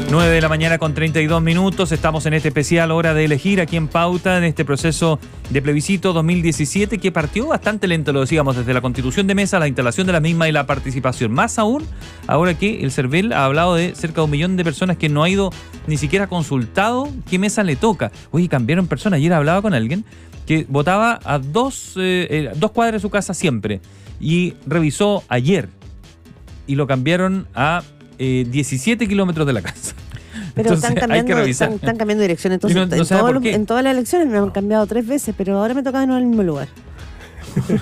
9 de la mañana con 32 minutos. Estamos en este especial Hora de Elegir aquí en Pauta, en este proceso de plebiscito 2017 que partió bastante lento, lo decíamos, desde la constitución de mesa, la instalación de la misma y la participación. Más aún, ahora que el CERVEL ha hablado de cerca de 1 millón de personas que no ha ido ni siquiera consultado qué mesa le toca. Oye, cambiaron personas. Ayer hablaba con alguien que votaba a dos cuadras de su casa siempre y revisó ayer y lo cambiaron a 17 kilómetros de la casa. Pero entonces, están cambiando dirección. Entonces, en todas las elecciones me han cambiado 3 veces, pero ahora me toca en el mismo lugar.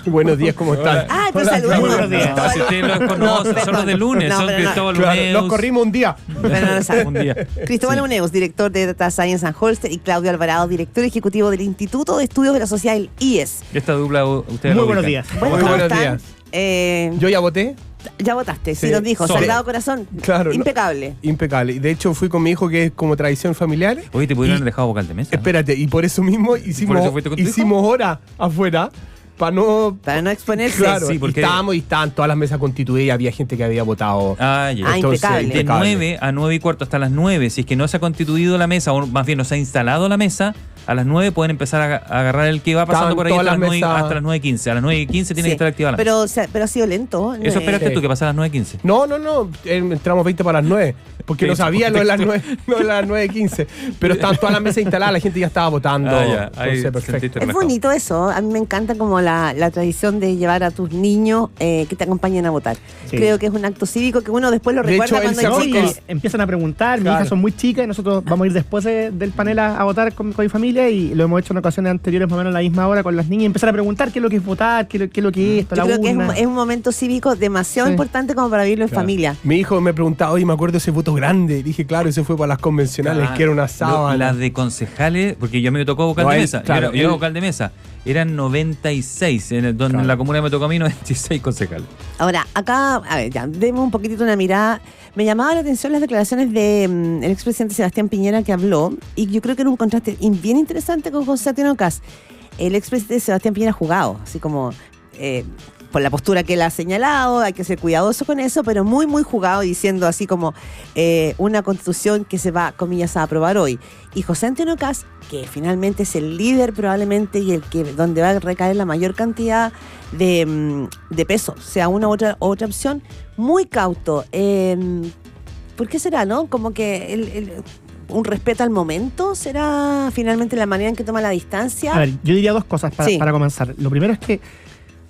Buenos días, ¿cómo están? Ah, pues saludos. Buenos días. Si ustedes los conocen, son los de lunes, son Cristóbal Uneus. Los corrimos un día. Pero no lo saben. Cristóbal Uneus, director de Data Science and Holster, y Claudio Alvarado, director ejecutivo del Instituto de Estudios de la Sociedad, el IES. Esta dupla ustedes Muy lo buenos ubican. días. Bueno, Muy ¿cómo buenos están? días. Yo ya voté. Ya votaste, sí, Sí. nos dijo. Sobre. Sagrado Corazón. Claro, impecable. Impecable. De hecho, fui con mi hijo, que es como tradición familiar. Oye, te pudieron Y- haber dejado vocal de mesa. Espérate, y por eso mismo ¿Por eso fuiste con tu hijo? hicimos hora afuera para no... Para no exponerse. Claro, Sí, porque- y estaban todas las mesas constituidas, había gente que había votado. Ah, ya. Ah, impecable. De 9 a 9 y cuarto hasta las 9, si es que no se ha constituido la mesa, o más bien no se ha instalado la mesa, a las 9 pueden empezar a agarrar el que va pasando Estaban por ahí todas hasta las, las 9, mesas- hasta las 9:15. A las 9:15 tiene Sí, que estar activada la mesa. pero ha sido lento. Eso esperaste Sí. tú, que pasara a las 9:15. No, entramos 20 para las 9, porque Sí, no sabía lo de las 9, no de las 9:15, pero estaban todas las mesas instaladas, la gente ya estaba votando. Ah, ya. Ahí Entonces, perfecto. sentiste Es relajado. bonito eso. A mí me encanta como la tradición de llevar a tus niños que te acompañen a votar. Sí. Creo que es un acto cívico que uno después lo De recuerda hecho, él cuando se es ¿no? fue Y chico. empiezan a preguntar, mis Claro. hijas son muy chicas y nosotros vamos a ir después del panel a votar con mi familia, y lo hemos hecho en ocasiones anteriores más o menos a la misma hora con las niñas, y empezar a preguntar qué es lo que es votar, qué es lo que es esto, Yo la creo que urna. es un momento cívico demasiado Sí. importante como para vivirlo en Claro. familia. Mi hijo me preguntaba, oye, me acuerdo ese voto grande. Dije, claro, ese fue para las convencionales, que era una sábana. Las de concejales, porque yo me tocó vocal No, de él, mesa. claro, yo era él- vocal de mesa. Eran 96, donde en la comuna me tocó a mí 96 concejales. Ahora, acá, a ver, ya, demos un poquitito una mirada. Me llamaba la atención las declaraciones del expresidente Sebastián Piñera, que habló, y yo creo que era un contraste bien interesante con José Antonio Kast. El expresidente Sebastián Piñera ha jugado, así como por la postura que él ha señalado, hay que ser cuidadoso con eso, pero muy, muy jugado, diciendo así como una constitución que se va, comillas, a aprobar hoy. Y José Antonio Kast, que finalmente es el líder probablemente y el que donde va a recaer la mayor cantidad de peso, sea una u otra opción, muy cauto. ¿Por qué será, no? Como que un respeto al momento será finalmente la manera en que toma la distancia. A ver, yo diría 2 cosas Sí. para comenzar. Lo primero es que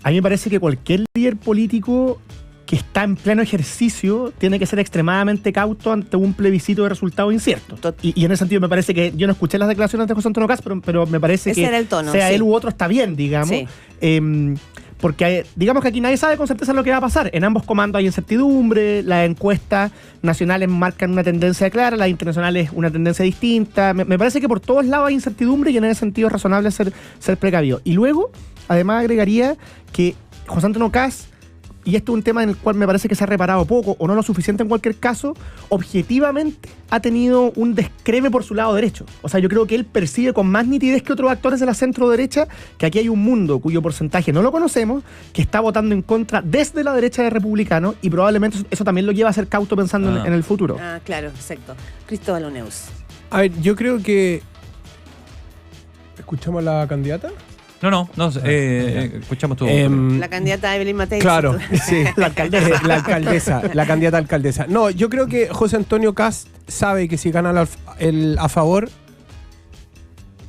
a mí me parece que cualquier líder político que está en pleno ejercicio tiene que ser extremadamente cauto ante un plebiscito de resultado incierto. Y en ese sentido me parece que, yo no escuché las declaraciones de José Antonio Kast, pero me parece Ese que era el tono, sea sí. él u otro está bien, digamos. Sí. Porque digamos que aquí nadie sabe con certeza lo que va a pasar. En ambos comandos hay incertidumbre, las encuestas nacionales marcan una tendencia clara, las internacionales una tendencia distinta. Me parece que por todos lados hay incertidumbre, y en ese sentido es razonable ser precavido. Y luego, además, agregaría que José Antonio Kast, y esto es un tema en el cual me parece que se ha reparado poco o no lo suficiente en cualquier caso, objetivamente ha tenido un descreme por su lado derecho. O sea, yo creo que él percibe con más nitidez que otros actores de la centro derecha que aquí hay un mundo cuyo porcentaje no lo conocemos, que está votando en contra desde la derecha de republicanos, y probablemente eso también lo lleva a ser cauto pensando en el futuro. Ah, claro, exacto. Cristóbal Uneus. A ver, yo creo que... ¿Escuchamos a la candidata? No, escuchamos tu La candidata Evelyn Matei. Claro, sí. La alcaldesa. La candidata alcaldesa. No, yo creo que José Antonio Kast sabe que si gana a favor,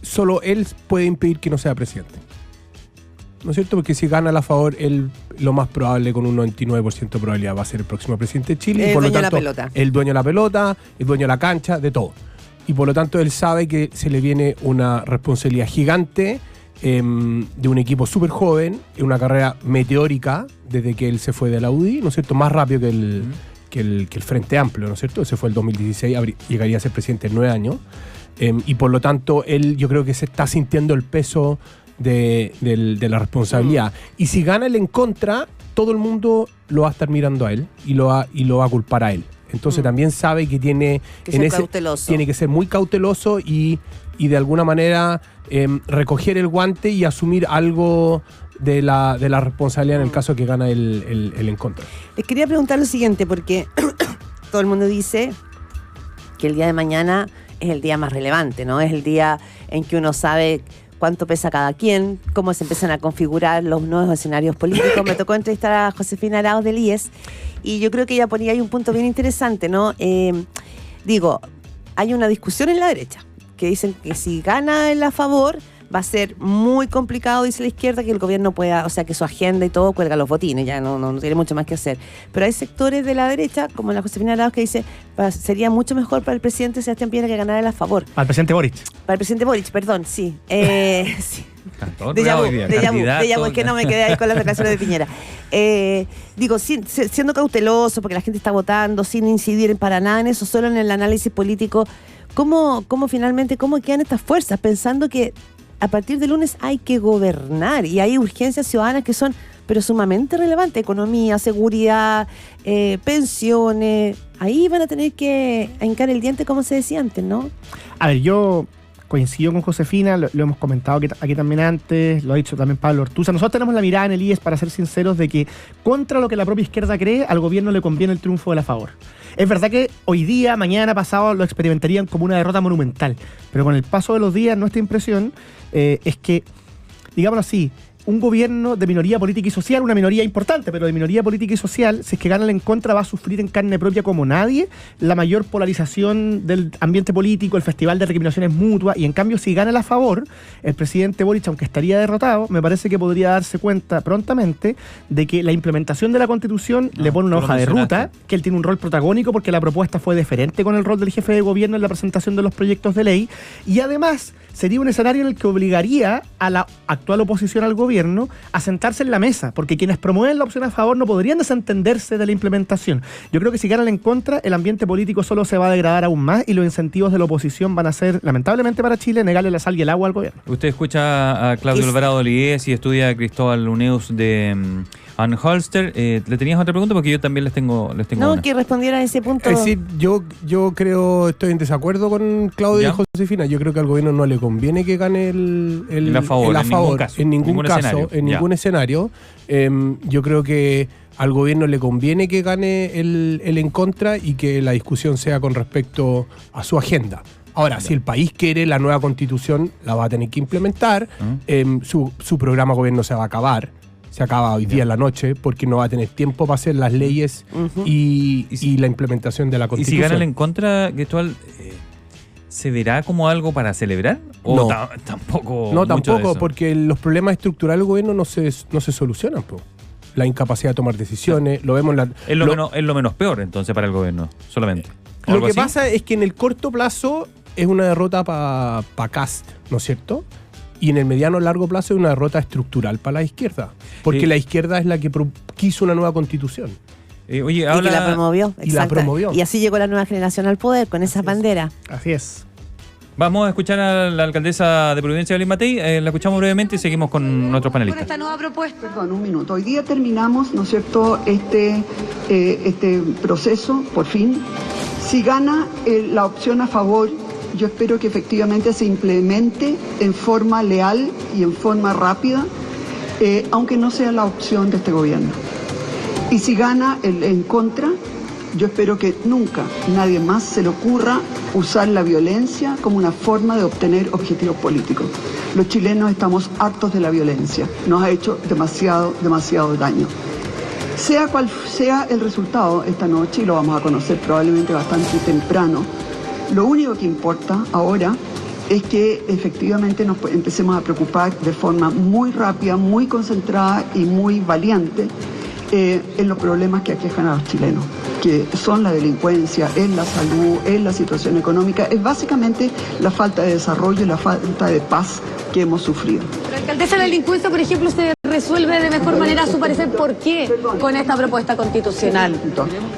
solo él puede impedir que no sea presidente. ¿No es cierto? Porque si gana a favor, él lo más probable, con un 99% de probabilidad, va a ser el próximo presidente de Chile. El y por lo dueño de la tanto, pelota. el dueño de la pelota, el dueño de la cancha, de todo. Y por lo tanto, él sabe que se le viene una responsabilidad gigante de un equipo súper joven, en una carrera meteórica desde que él se fue de la UDI, ¿no es cierto? Más rápido que el Frente Amplio, ¿no es cierto? Ese fue el 2016, llegaría a ser presidente en 9 años. Y por lo tanto, él, yo creo que se está sintiendo el peso de la responsabilidad. Y si gana él en contra, todo el mundo lo va a estar mirando a él y lo va a culpar a él. Entonces también sabe que tiene Que ser cauteloso. tiene que ser muy cauteloso y de alguna manera recoger el guante y asumir algo de la responsabilidad en el caso que gana el en contra. Les quería preguntar lo siguiente, porque todo el mundo dice que el día de mañana es el día más relevante, ¿no? Es el día en que uno sabe cuánto pesa cada quien, cómo se empiezan a configurar los nuevos escenarios políticos. Me tocó entrevistar a Josefina Arauz del IES y yo creo que ella ponía ahí un punto bien interesante, ¿no? Hay una discusión en la derecha que dicen que si gana el a favor va a ser muy complicado, dice la izquierda, que el gobierno pueda, o sea, que su agenda y todo cuelga los botines, ya no tiene mucho más que hacer. Pero hay sectores de la derecha, como la Josefina Arauz, que dice sería mucho mejor para el presidente Sebastián Piñera que ganara el a favor. Al presidente Boric. Para el presidente Boric, perdón, sí. Sí. Candidato. Es que no me quedé ahí con las declaraciones de Piñera. Siendo cauteloso, porque la gente está votando, sin incidir para nada en eso, solo en el análisis político, ¿cómo finalmente quedan estas fuerzas? Pensando que a partir de lunes hay que gobernar y hay urgencias ciudadanas que son pero sumamente relevantes: economía, seguridad, pensiones. Ahí van a tener que hincar el diente, como se decía antes, ¿no? A ver, yo coincido con Josefina, lo hemos comentado aquí también antes, lo ha dicho también Pablo Ortúzar. Nosotros tenemos la mirada en el IES, para ser sinceros, de que contra lo que la propia izquierda cree, al gobierno le conviene el triunfo de la favor. Es verdad que hoy día, mañana, pasado, lo experimentarían como una derrota monumental, pero con el paso de los días, nuestra impresión es que, digámoslo así, un gobierno de minoría política y social, una minoría importante, pero de minoría política y social, si es que gana en contra, va a sufrir en carne propia como nadie la mayor polarización del ambiente político, el festival de recriminaciones mutuas, y en cambio, si gana a favor, el presidente Boric, aunque estaría derrotado, me parece que podría darse cuenta prontamente de que la implementación de la Constitución le pone una hoja de ruta, que él tiene un rol protagónico porque la propuesta fue diferente con el rol del jefe de gobierno en la presentación de los proyectos de ley, y además sería un escenario en el que obligaría a la actual oposición al gobierno a sentarse en la mesa, porque quienes promueven la opción a favor no podrían desentenderse de la implementación. Yo creo que si ganan en contra, el ambiente político solo se va a degradar aún más y los incentivos de la oposición van a ser, lamentablemente para Chile, negarle la sal y el agua al gobierno. Usted escucha a Claudio Alvarado del IES y estudia a Cristóbal Uneus de Anholster. ¿Le tenías otra pregunta? Porque yo también les tengo No, una. que respondiera a ese punto. Es decir, yo creo, estoy en desacuerdo con Claudio y Josefina. Yo creo que al gobierno no le conviene que gane el a favor, en ningún caso, en ningún escenario. Yo creo que al gobierno le conviene que gane el en contra y que la discusión sea con respecto a su agenda. Ahora, si el país quiere la nueva constitución, la va a tener que implementar. Su programa de gobierno se va a acabar. Se acaba hoy día en la noche, porque no va a tener tiempo para hacer las leyes y la implementación de la Constitución. ¿Y si gana en contra, Cristóbal, se verá como algo para celebrar? ¿O no, tampoco? No, tampoco, porque los problemas estructurales del gobierno no se solucionan, po. La incapacidad de tomar decisiones, lo vemos es lo menos peor, entonces, para el gobierno, solamente. Lo que pasa es que en el corto plazo es una derrota para Kast, ¿no es cierto? Y en el mediano largo plazo es una derrota estructural para la izquierda, porque la izquierda es la que quiso una nueva constitución. Y que la promovió. Y la promovió. Y así llegó la nueva generación al poder, con esa bandera. Así es. Vamos a escuchar a la alcaldesa de Providencia, Evelyn Matei. La escuchamos brevemente y seguimos con nuestros panelistas. Con esta nueva propuesta. Perdón, un minuto. Hoy día terminamos, ¿no es cierto?, este proceso, por fin. Si gana la opción a favor, yo espero que efectivamente se implemente en forma leal y en forma rápida, aunque no sea la opción de este gobierno. Y si gana el en contra, yo espero que nunca nadie más se le ocurra usar la violencia como una forma de obtener objetivos políticos. Los chilenos estamos hartos de la violencia, nos ha hecho demasiado daño. Sea cual sea el resultado esta noche, y lo vamos a conocer probablemente bastante temprano, lo único que importa ahora es que efectivamente nos empecemos a preocupar de forma muy rápida, muy concentrada y muy valiente en los problemas que aquejan a los chilenos, que son la delincuencia, es la salud, es la situación económica, es básicamente la falta de desarrollo y la falta de paz que hemos sufrido. Pero, alcaldesa, la delincuencia, por ejemplo, se resuelve de mejor manera, a su parecer, ¿por qué con esta propuesta constitucional?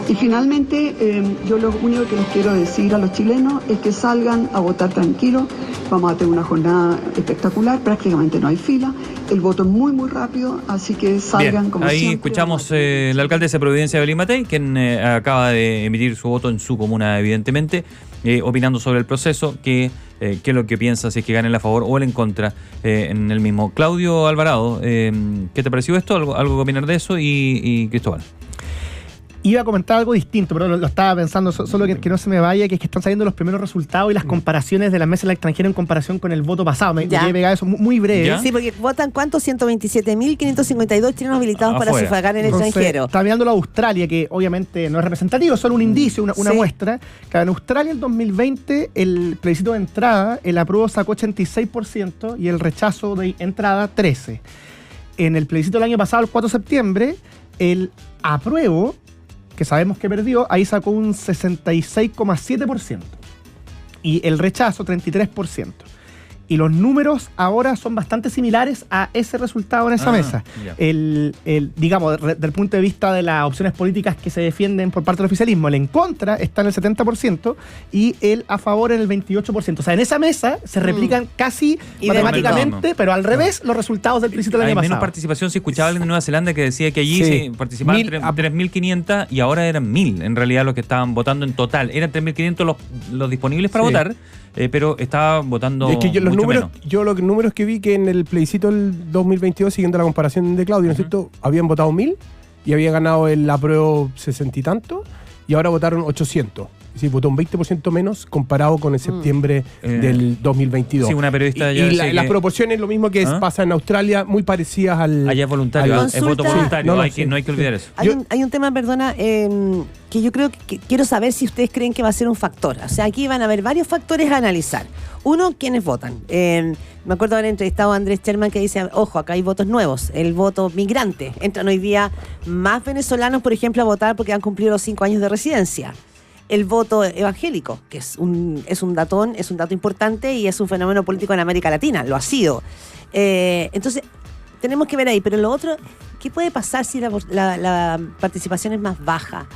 Y finalmente, yo lo único que les quiero decir a los chilenos es que salgan a votar tranquilos. Vamos a tener una jornada espectacular, prácticamente no hay fila, el voto es muy rápido, así que salgan. Bien, como ahí siempre. Escuchamos la alcaldesa de Providencia, Evelyn Matei, quien acaba de emitir su voto en su comuna, evidentemente, opinando sobre el proceso, qué es lo que piensa, si es que gana el a favor o el en contra en el mismo. Claudio Alvarado, ¿qué te pareció esto? ¿Algo que opinar de eso? Y Cristóbal. Iba a comentar algo distinto, pero lo estaba pensando, solo que no se me vaya, que es que están saliendo los primeros resultados y las comparaciones de las mesas del extranjero en comparación con el voto pasado. Me quedé pegado eso muy breve. ¿Ya? Sí, porque votan ¿cuántos? 127.552 chilenos habilitados para Afuera. sufragar en el Entonces, extranjero. estaba mirando la Australia, que obviamente no es representativo, es solo un indicio, una Sí. muestra. Que en Australia el 2020, el plebiscito de entrada, el apruebo sacó 86% y el rechazo de entrada 13%. En el plebiscito del año pasado, el 4 de septiembre, el apruebo, que sabemos que perdió, ahí sacó un 66,7%. Y el rechazo, 33%. Y los números ahora son bastante similares a ese resultado en esa mesa. Ya. Digamos, del punto de vista de las opciones políticas que se defienden por parte del oficialismo, el en contra está en el 70% y el a favor en el 28%. O sea, en esa mesa se replican casi matemáticamente, pero al revés, los resultados del plebiscito del Hay año menos pasado. participación. Si escuchaba alguien de Nueva Zelanda que decía que allí Sí. participaban 1.000 3.500 y ahora eran 1.000 en realidad los que estaban votando en total. Eran 3.500 los disponibles para Sí. votar, pero estaban votando Es que yo, los mucho números, menos. yo los números que vi que en el plebiscito del 2022, siguiendo la comparación de Claudio, ¿no es cierto? Habían votado 1.000 y había ganado el apruebo 60 y tanto, y ahora votaron 800. Es decir, votó un 20% menos comparado con el septiembre del 2022. Sí, una periodista ya y decía las que- proporciones, lo mismo que ¿Ah? pasa en Australia, muy parecidas al... Allá es voluntario, al- es voto Consulta- voluntario, No, hay que, sí, no hay que olvidar eso. Hay un tema, perdona, que yo creo que quiero saber si ustedes creen que va a ser un factor. O sea, aquí van a haber varios factores a analizar. Uno, ¿quiénes votan? Me acuerdo haber entrevistado a Andrés Sherman que dice, ojo, acá hay votos nuevos, el voto migrante. Entran hoy día más venezolanos, por ejemplo, a votar porque han cumplido los 5 años de residencia. El voto evangélico, que es un dato importante y es un fenómeno político en América Latina, lo ha sido. Entonces, tenemos que ver ahí, pero lo otro, ¿qué puede pasar si la participación es más baja?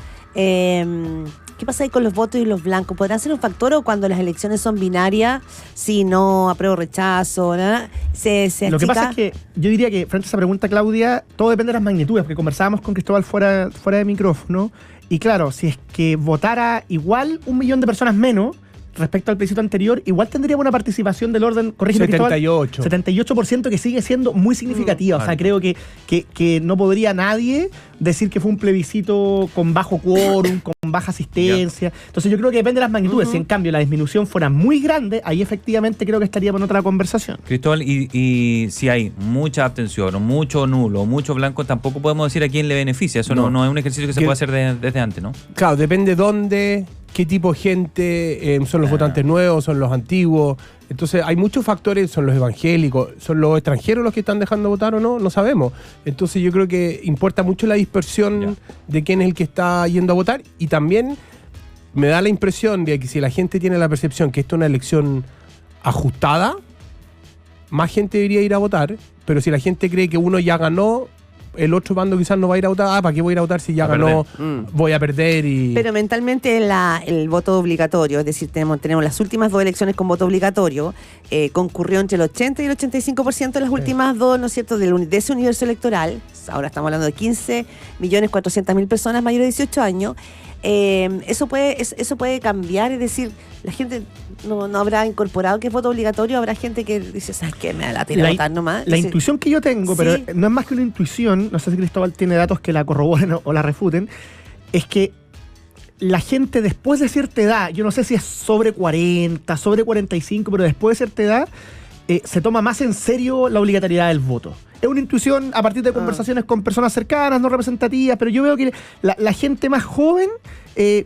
¿Qué pasa ahí con los votos y los blancos? ¿Podrán ser un factor o cuando las elecciones son binarias, si no, apruebo, rechazo, nada, se Lo que achica? pasa es que yo diría que frente a esa pregunta, Claudia, todo depende de las magnitudes, porque conversábamos con Cristóbal fuera de micrófono, y claro, si es que votara igual 1 millón de personas menos respecto al plebiscito anterior, igual tendríamos una participación del orden, corrígeme, Cristóbal, 78%, que sigue siendo muy significativa. O sea, creo que no podría nadie decir que fue un plebiscito con bajo quórum, con baja asistencia. Entonces yo creo que depende de las magnitudes. Si en cambio la disminución fuera muy grande, ahí efectivamente creo que estaríamos en otra conversación. Cristóbal, y si hay mucha abstención, o mucho nulo, o mucho blanco, tampoco podemos decir a quién le beneficia. Eso no es un ejercicio que se puede hacer desde antes, ¿no? Claro, depende dónde, qué tipo de gente, son los votantes nuevos, son los antiguos. Entonces hay muchos factores, son los evangélicos, son los extranjeros los que están dejando votar o no, no sabemos. Entonces yo creo que importa mucho la dispersión de quién es el que está yendo a votar, y también me da la impresión de que si la gente tiene la percepción que esto es una elección ajustada, más gente debería ir a votar, pero si la gente cree que uno ya ganó, el otro bando quizás no va a ir a votar. ¿Para qué voy a ir a votar si ya ganó? Voy a perder y... Pero mentalmente el voto obligatorio, es decir, tenemos las últimas 2 elecciones con voto obligatorio, concurrió entre el 80 y el 85% de las últimas 2, ¿no es cierto?, de ese universo electoral. Ahora estamos hablando de 15.400.000 personas mayores de 18 años. Eso puede cambiar, es decir, la gente no habrá incorporado que es voto obligatorio, habrá gente que dice, ¿sabes qué? Me da la tira votar nomás. La intuición que yo tengo, pero Sí. no es más que una intuición, no sé si Cristóbal tiene datos que la corroboren o la refuten, es que la gente después de cierta edad, yo no sé si es sobre 40, sobre 45, pero después de cierta edad, se toma más en serio la obligatoriedad del voto. Es una intuición a partir de conversaciones con personas cercanas, no representativas, pero yo veo que la gente más joven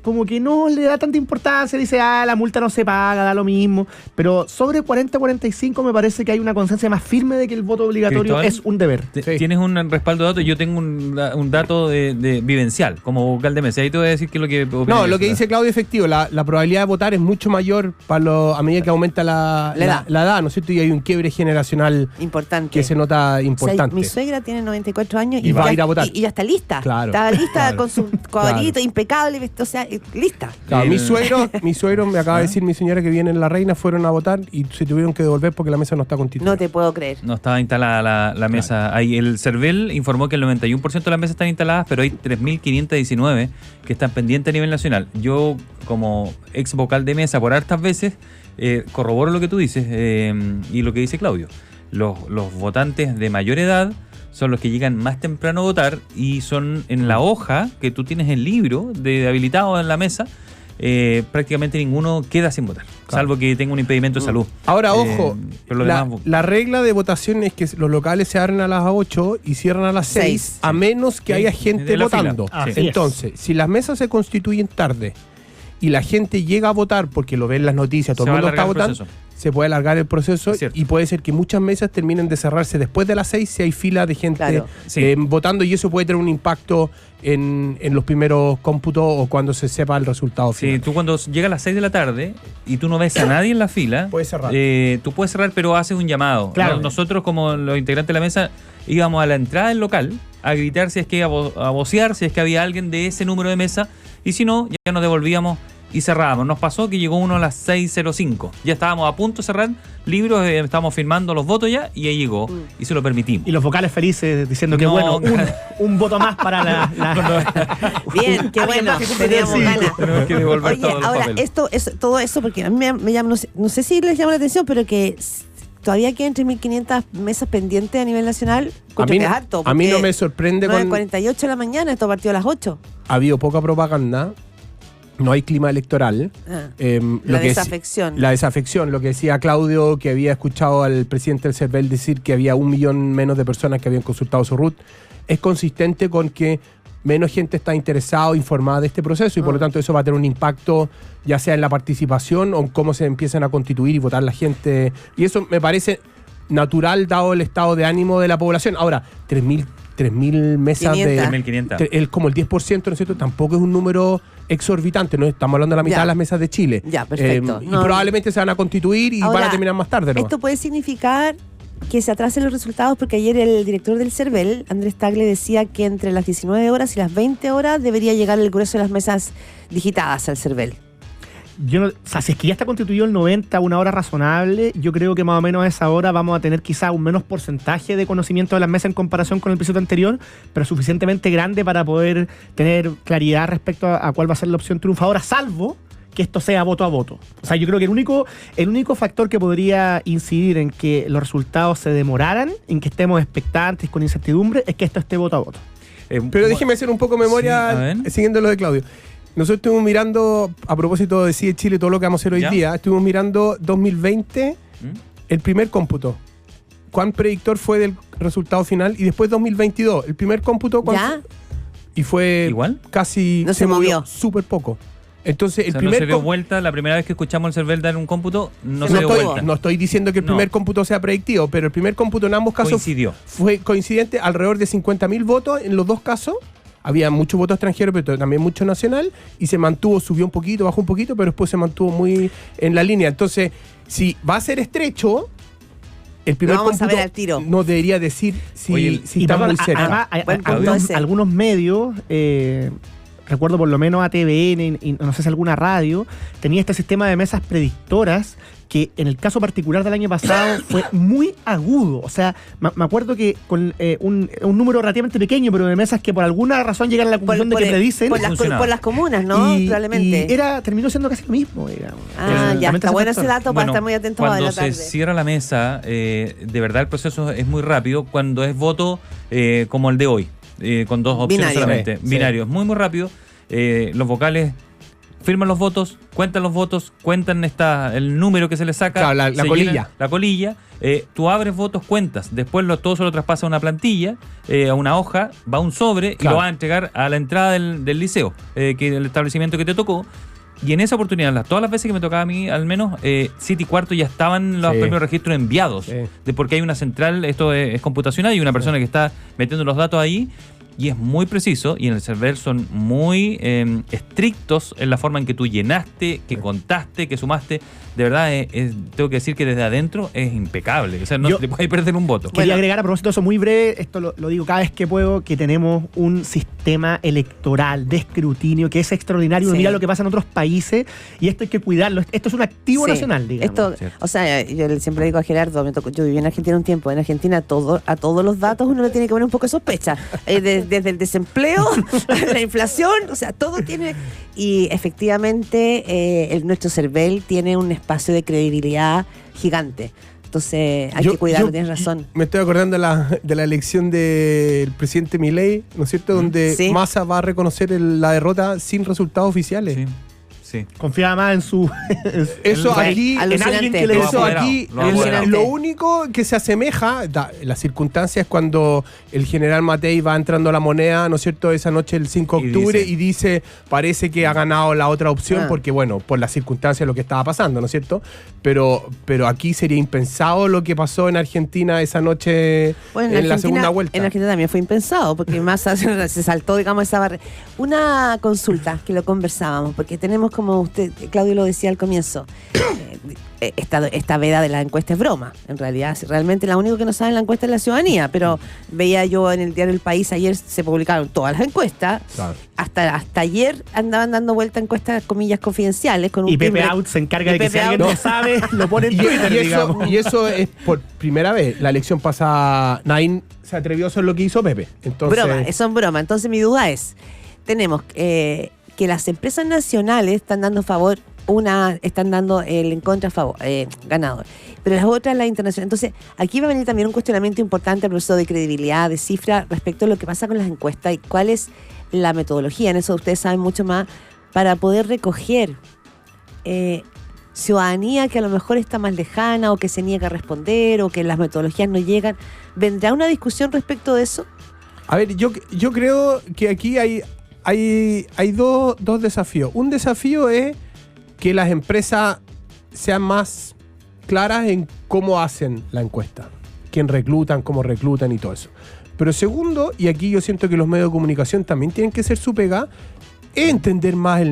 como que no le da tanta importancia, dice, la multa no se paga, da lo mismo, pero sobre 40, 45 me parece que hay una conciencia más firme de que el voto obligatorio Cristóbal, es un deber. Tienes un respaldo de datos, yo tengo un dato de vivencial, como vocal de mesa, ahí te voy a decir qué es lo que opina No, de lo eso. que dice Claudio, efectivo, la probabilidad de votar es mucho mayor a medida que aumenta la edad, ¿no es cierto? Y hay un quiebre generacional importante. que se nota O sea, importante. mi suegra tiene 94 años Y va ya, a ir a votar. Y ya está lista. Claro. Está lista Claro. con su cuadrito impecable, o sea, lista. Claro, El- mi suegro me acaba de decir mi señora que viene en La Reina, fueron a votar y se tuvieron que devolver porque la mesa no está constituida. No te puedo creer. No estaba instalada la mesa. Ahí el CERVEL informó que el 91% de las mesas están instaladas, pero hay 3.519 que están pendientes a nivel nacional. Yo, como ex vocal de mesa por hartas veces, corroboro lo que tú dices y lo que dice Claudio. Los votantes de mayor edad son los que llegan más temprano a votar y son en la hoja que tú tienes el libro de habilitado en la mesa. Prácticamente ninguno queda sin votar, salvo que tenga un impedimento de salud. Ahora, ojo, pero lo demás, la regla de votación es que los locales se abren a las 8 y cierran a las 6, a menos que haya gente de la votando. fila. Entonces, si las mesas se constituyen tarde y la gente llega a votar porque lo ven en las noticias, todo el mundo está votando, se puede alargar el proceso y puede ser que muchas mesas terminen de cerrarse después de las 6 si hay fila de gente votando, y eso puede tener un impacto en los primeros cómputos o cuando se sepa el resultado final. Sí, tú cuando llega a las 6 de la tarde y tú no ves a nadie en la fila, puedes cerrar. Tú puedes cerrar, pero haces un llamado. Claro. Nosotros, como los integrantes de la mesa, íbamos a la entrada del local a gritar si es que a vocear, si es que había alguien de ese número de mesa, y si no, ya nos devolvíamos y cerrábamos. Nos pasó que llegó uno a las 6:05. Ya estábamos a punto de cerrar libros, estábamos firmando los votos ya, y ahí llegó y se lo permitimos. Y los vocales felices diciendo que No, bueno, un voto más para la... Bien, qué bueno, teníamos ganas. Tenemos que devolver Oye, todos los ahora, papeles. todo eso, porque a mí me llama, no sé si les llama la atención, pero que todavía quedan 3.500 mesas pendientes a nivel nacional. A mí, que es harto, a mí no porque me sorprende 9:48 de la mañana, esto partió a las 8. Ha habido poca propaganda, no hay clima electoral. La desafección. La desafección, lo que decía Claudio, que había escuchado al presidente del CERVEL decir que había 1 millón menos de personas que habían consultado su RUT, es consistente con que menos gente está interesada o informada de este proceso y por lo tanto eso va a tener un impacto ya sea en la participación o en cómo se empiezan a constituir y votar la gente. Y eso me parece natural dado el estado de ánimo de la población. Ahora, 3.000 mesas 3.500. es como el 10%, ¿no es cierto? Tampoco es un número exorbitante, ¿no? Estamos hablando de la mitad de las mesas de Chile. Ya, perfecto. Y probablemente se van a constituir y Ahora, van a terminar más tarde, ¿no? Esto puede significar que se atrasen los resultados, porque ayer el director del CERVEL, Andrés Tagle, decía que entre las 19 horas y las 20 horas debería llegar el grueso de las mesas digitadas al CERVEL. Yo no, o sea, si es que ya está constituido el 90 a una hora razonable, yo creo que más o menos a esa hora vamos a tener quizá un menos porcentaje de conocimiento de las mesas en comparación con el episodio anterior, pero suficientemente grande para poder tener claridad respecto a cuál va a ser la opción triunfadora, salvo que esto sea voto a voto. O sea, yo creo que el único factor que podría incidir en que los resultados se demoraran, en que estemos expectantes con incertidumbre, es que esto esté voto a voto. Pero déjeme hacer un poco memoria, siguiendo lo de Claudio. Nosotros estuvimos mirando, a propósito de Decide Chile, todo lo que vamos a hacer hoy día, estuvimos mirando 2020, el primer cómputo. ¿Cuán predictor fue del resultado final? Y después 2022, el primer cómputo. ¿Ya? Y fue igual, casi no se movió súper poco. Entonces, o sea, no se dio vuelta. La primera vez que escuchamos el CERVEL dar un cómputo, no se dio vuelta. No estoy diciendo que el primer cómputo sea predictivo, pero el primer cómputo en ambos casos fue coincidente, alrededor de 50.000 votos en los dos casos. Había muchos votos extranjeros, pero también mucho nacional, y se mantuvo, subió un poquito, bajó un poquito, pero después se mantuvo muy en la línea. Entonces, si va a ser estrecho, el primer cómputo no debería decir si está muy cerca. Algunos medios, recuerdo por lo menos a TVN y no sé si alguna radio, tenía este sistema de mesas predictoras que en el caso particular del año pasado fue muy agudo. O sea, me acuerdo que con un número relativamente pequeño, pero de mesas que por alguna razón llegan a la conclusión de que predicen. Por las comunas, ¿no? Probablemente. Y terminó siendo casi lo mismo. Ya, está bueno ese dato para estar muy atentos a la tarde. Cuando se cierra la mesa, de verdad el proceso es muy rápido. Cuando es voto como el de hoy, con dos opciones solamente. Binario, es muy, muy rápido. Los vocales firman los votos, cuentan los votos, cuentan el número que se les saca. Claro, la colilla. La colilla. Tú abres votos, cuentas. Después todo se lo traspasa a una plantilla, a una hoja, va un sobre y lo vas a entregar a la entrada del liceo, que es el establecimiento que te tocó. Y en esa oportunidad, todas las veces que me tocaba a mí, al menos, 7 y cuarto ya estaban los primeros registros enviados. Porque hay una central, esto es computacional, y una persona que está metiendo los datos ahí. Y es muy preciso, y en el CERVEL son muy estrictos en la forma en que tú llenaste, que contaste, que sumaste. De verdad, tengo que decir que desde adentro es impecable. O sea, no te puedes perder un voto. Quería agregar a propósito de eso muy breve, esto lo digo cada vez que puedo, que tenemos un sistema electoral de escrutinio que es extraordinario. Uno mira lo que pasa en otros países y esto hay que cuidarlo. Esto es un activo nacional, digamos. O sea, yo siempre digo a Gerardo, yo viví en Argentina un tiempo, en Argentina a todos los datos uno le tiene que poner un poco de sospecha. Desde el desempleo, la inflación, o sea, todo tiene. Y efectivamente, nuestro CERVEL tiene un espacio de credibilidad gigante. Entonces hay que cuidarlo, tienes razón. Me estoy acordando de la elección del presidente Milei, ¿no es cierto? Donde Sí. Massa va a reconocer la derrota sin resultados oficiales. Sí, sí. Confiaba más en su. Eso en- aquí, en Alucinante. alguien que le Lo eso apoderado, aquí, lo apoderado. lo único que se asemeja, las circunstancias cuando el general Matei va entrando a la moneda, ¿no es cierto?, esa noche el 5 de Y octubre dice- y dice, parece que ha ganado la otra opción Ah. porque, bueno, por las circunstancias lo que estaba pasando, ¿no es cierto? Pero aquí sería impensado lo que pasó en Argentina esa noche Bueno, en la segunda vuelta. En Argentina también fue impensado, porque Massa se saltó, digamos, esa barrera. Una consulta que lo conversábamos, porque tenemos, como usted, Claudio lo decía al comienzo, esta veda de la encuesta es broma. En realidad, realmente la único que no sabe en la encuesta es la ciudadanía, pero veía yo en el diario El País, ayer se publicaron todas las encuestas. Claro. Hasta ayer andaban dando vuelta encuestas, comillas, confidenciales. Con un Y Pepe timbre- Out se encarga de y que si Pepe alguien Out- no sabe, lo pone en Twitter, digamos. Y eso es por primera vez. La elección pasada, nadie se atrevió a hacer lo que hizo Pepe. Entonces, Broma, eso es broma. Entonces mi duda es, tenemos que las empresas nacionales están dando favor, están dando el en contra favor, ganador. Pero las otras, la internacional. Entonces, aquí va a venir también un cuestionamiento importante, por eso de credibilidad, de cifra, respecto a lo que pasa con las encuestas y cuál es la metodología. En eso ustedes saben mucho más, para poder recoger ciudadanía que a lo mejor está más lejana o que se niega a responder o que las metodologías no llegan. ¿Vendrá una discusión respecto de eso? a ver, yo creo que aquí hay dos desafíos. Un desafío es que las empresas sean más claras en cómo hacen la encuesta, quién reclutan, cómo reclutan y todo eso. Pero segundo, y aquí yo siento que los medios de comunicación también tienen que ser su pega, es entender más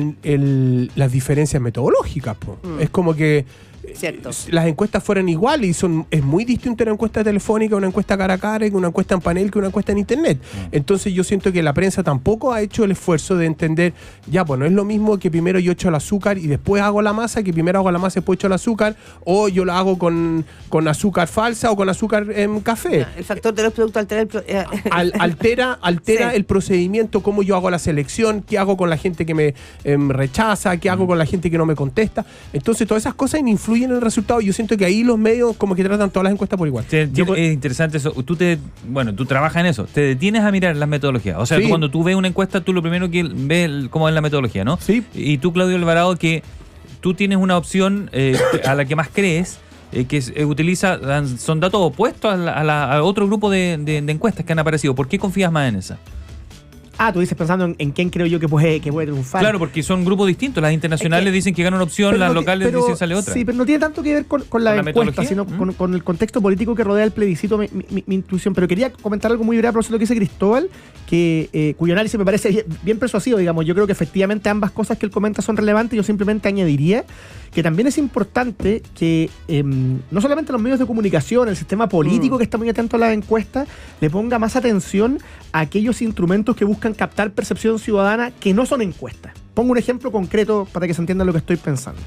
las diferencias metodológicas. Po. Es como que Cierto. las encuestas fueran iguales y es muy distinto una encuesta telefónica, una encuesta cara a cara, una encuesta en panel que una encuesta en internet. Entonces yo siento que la prensa tampoco ha hecho el esfuerzo de entender, ya, pues no es lo mismo que primero yo echo el azúcar y después hago la masa, que primero hago la masa y después echo el azúcar, o yo lo hago con azúcar falsa o con azúcar en café. El factor de los productos altera altera Sí. el procedimiento, cómo yo hago la selección, qué hago con la gente que me rechaza, qué hago con la gente que no me contesta. Entonces todas esas cosas influyen en el resultado. Yo siento que ahí los medios como que tratan todas las encuestas por igual. Es interesante eso. Tú trabajas en eso. Te detienes a mirar las metodologías. O sea, Sí. cuando tú ves una encuesta, tú lo primero que ves cómo es la metodología, ¿no? Sí. Y tú, Claudio Alvarado, que tú tienes una opción a la que más crees, son datos opuestos a otro grupo de encuestas que han aparecido. ¿Por qué confías más en esa? Ah, tú dices pensando en quién creo yo que puede triunfar. Claro, porque son grupos distintos. Las internacionales Es que- dicen que gana una opción, Pero las no ti- locales pero- dicen que sale otra. Sí, pero no tiene tanto que ver con la la encuesta, metodología? sino con el contexto político que rodea el plebiscito, mi intuición. Pero quería comentar algo muy breve a propósito de lo que dice Cristóbal, cuyo análisis me parece bien persuasivo, digamos. Yo creo que efectivamente ambas cosas que él comenta son relevantes. Yo simplemente añadiría que también es importante que no solamente los medios de comunicación, el sistema político que está muy atento a las encuestas, le ponga más atención a aquellos instrumentos que buscan captar percepción ciudadana que no son encuestas. Pongo un ejemplo concreto para que se entienda lo que estoy pensando.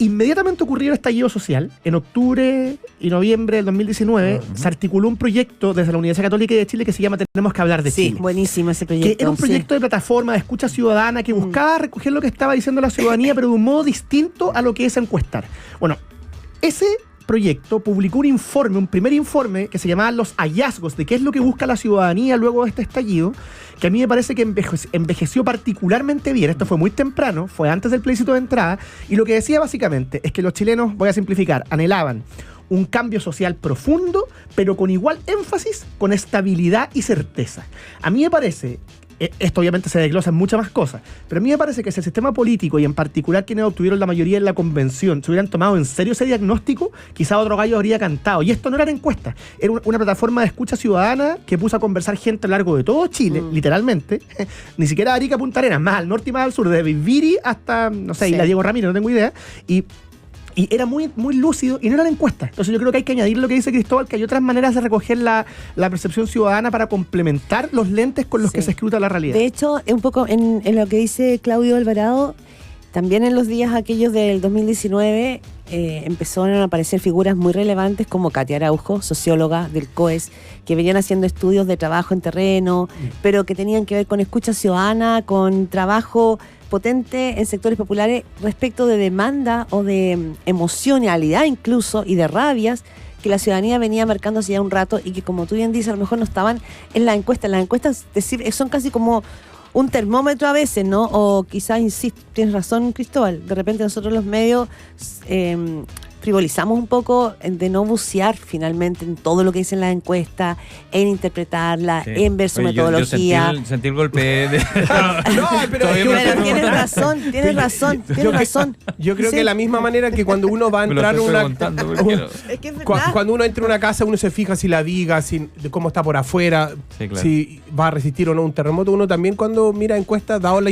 Inmediatamente ocurrió el estallido social. En octubre y noviembre del 2019 se articuló un proyecto desde la Universidad Católica de Chile que se llama Tenemos que hablar de Sí, Chile. buenísimo ese proyecto. Que era un proyecto de plataforma, de escucha ciudadana, que buscaba recoger lo que estaba diciendo la ciudadanía, pero de un modo distinto a lo que es encuestar. Bueno, ese proyecto publicó un primer informe que se llamaba Los hallazgos de qué es lo que busca la ciudadanía luego de este estallido, que a mí me parece que envejeció particularmente bien. Esto fue muy temprano, fue antes del plebiscito de entrada, y lo que decía básicamente es que los chilenos, voy a simplificar, anhelaban un cambio social profundo, pero con igual énfasis, con estabilidad y certeza. A mí me parece, esto obviamente se desglosa en muchas más cosas, pero a mí me parece que si el sistema político y en particular quienes obtuvieron la mayoría en la convención se hubieran tomado en serio ese diagnóstico, quizá otro gallo habría cantado. Y esto no era encuesta, era una plataforma de escucha ciudadana que puso a conversar gente a lo largo de todo Chile, literalmente, ni siquiera Arica, Punta Arenas, más al norte y más al sur, de Viviri hasta, no sé, Sí. Isla Diego Ramírez, no tengo idea, y era muy, muy lúcido y no era la encuesta. Entonces yo creo que hay que añadir lo que dice Cristóbal, que hay otras maneras de recoger la percepción ciudadana para complementar los lentes con los Sí. que se escruta la realidad. De hecho, un poco en lo que dice Claudio Alvarado, también en los días aquellos del 2019 empezaron a aparecer figuras muy relevantes como Katia Araujo, socióloga del COES, que venían haciendo estudios de trabajo en terreno, pero que tenían que ver con escucha ciudadana, con trabajo potente en sectores populares respecto de demanda o de emocionalidad incluso y de rabias que la ciudadanía venía marcando hace ya un rato y que, como tú bien dices, a lo mejor no estaban en la encuesta. Las encuestas son casi como un termómetro a veces, ¿no? O quizás, insisto, tienes razón, Cristóbal, de repente nosotros los medios frivolizamos un poco de no bucear finalmente en todo lo que dicen las encuestas, en interpretarla, Sí. en ver su Oye, metodología. Yo sentí el golpe de... No, pero Todavía me Pero estoy tienes razón. Yo creo Sí. que de la misma manera que cuando uno va a Me lo entrar en estoy una... preguntando, porque quiero- Es que es verdad. Cuando uno entra a una casa, uno se fija si la viga, de cómo está por afuera, Sí, claro. si va a resistir o no un terremoto. Uno también cuando mira encuestas, dado la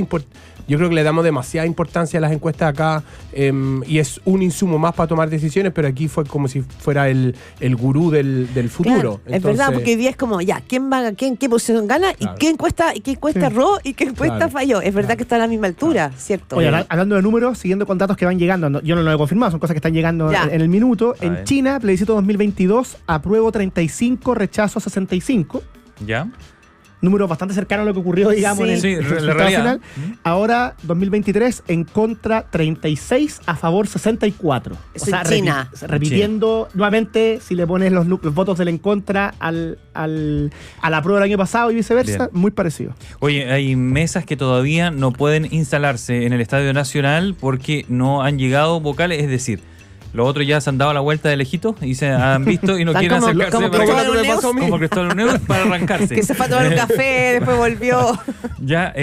yo creo que le damos demasiada importancia a las encuestas acá y es un insumo más para tomar decisiones, pero aquí fue como si fuera el gurú del futuro. Claro, es verdad, porque hoy día es como, ya, qué posición gana Claro. y qué encuesta erró y qué encuesta Claro. falló. Es verdad que está a la misma altura, ¿cierto? Oye, hablando de números, siguiendo con datos que van llegando, yo no lo he confirmado, son cosas que están llegando Ya. en el minuto. A En ver. China, plebiscito 2022, apruebo 35, rechazo 65. ¿Ya? Número bastante cercano a lo que ocurrió, digamos, Sí. en el Sí, resultado la realidad. final. Ahora, 2023, en contra 36, a favor 64. Eso en China. Repitiendo nuevamente, si le pones los votos del en contra a la prueba del año pasado y viceversa, Bien. muy parecido. Oye, hay mesas que todavía no pueden instalarse en el Estadio Nacional porque no han llegado vocales, es decir, los otros ya se han dado la vuelta de lejitos y se han visto y no Están quieren como- acercarse como para Cristóbal que- Uneus. como Cristóbal Uneus para arrancarse. Que se fue a tomar un café, después volvió. Ya,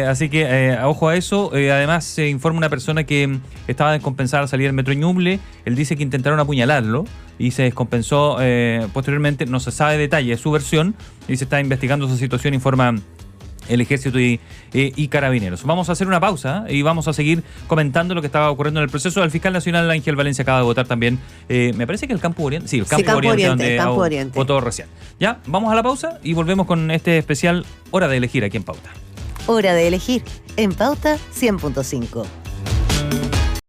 así que ojo a eso. Además, se informa una persona que estaba descompensada al salir del metro Ñuble. Él dice que intentaron apuñalarlo y se descompensó posteriormente. No se sabe detalle, es su versión y se está investigando esa situación, informa el Ejército y Carabineros. Vamos a hacer una pausa y vamos a seguir comentando lo que estaba ocurriendo en el proceso. El fiscal nacional Ángel Valencia acaba de votar también, me parece que el Campo Oriente. Sí, el Campo Oriente, donde Campo Oriente. votó recién. Ya, vamos a la pausa y volvemos con este especial Hora de Elegir aquí en Pauta. Hora de elegir en Pauta 100.5.